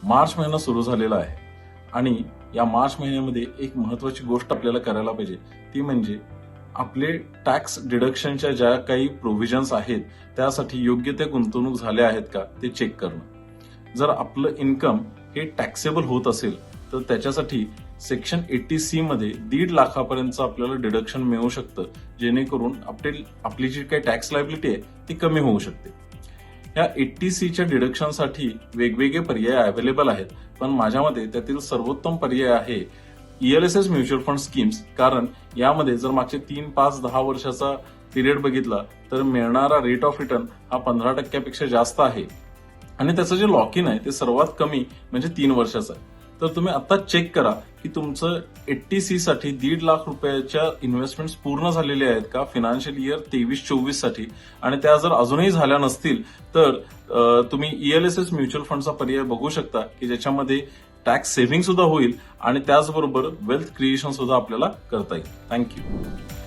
मार्च महिना सुरू झालेला आहे आणि या मार्च महिन्यामध्ये एक महत्वाची गोष्ट आपल्याला करायला पाहिजे, ती म्हणजे आपले टॅक्स डिडक्शनच्या ज्या काही प्रोव्हिजन्स आहेत त्यासाठी योग्य त्या गुंतवणूक झाल्या आहेत का ते चेक करणं. जर आपलं इन्कम हे टॅक्सेबल होत असेल तर त्याच्यासाठी सेक्शन 80C मध्ये 1.5 लाखापर्यंतचं आपल्याला डिडक्शन मिळू शकतं, जेणेकरून आपली जी काही टॅक्स लायबिलिटी आहे ती कमी होऊ शकते. या 80C डिडक्शनसाठी वेगवेगळे पर्याय अवेलेबल आहेत, पण माझ्या मते त्यातील सर्वोत्तम पर्याय आहे ELSS म्युच्युअल फंड स्कीम्स. कारण यामध्ये जर मागचे 3, 5, 10 वर्षाचा पिरियड बघितला तर मिळणारा रेट ऑफ रिटर्न हा 15% जास्त आहे आणि त्याचं जे लॉक इन आहे ते सर्वात कमी म्हणजे 3 वर्षाचं आहे. तर तुम्ही आता चेक करा की तुमचं 80C साठी 1.5 लाख रुपयाच्या इन्व्हेस्टमेंट पूर्ण झालेले आहेत का फायनान्शियल इयर 23-24 साठी, आणि त्या जर अजूनही झाल्या नसतील तर तुम्ही ELSS म्युच्युअल फंडचा पर्याय बघू शकता की ज्याच्यामध्ये टॅक्स सेव्हिंग सुद्धा होईल आणि त्याचबरोबर वेल्थ क्रिएशन सुद्धा आपल्याला करता येईल. थँक्यू.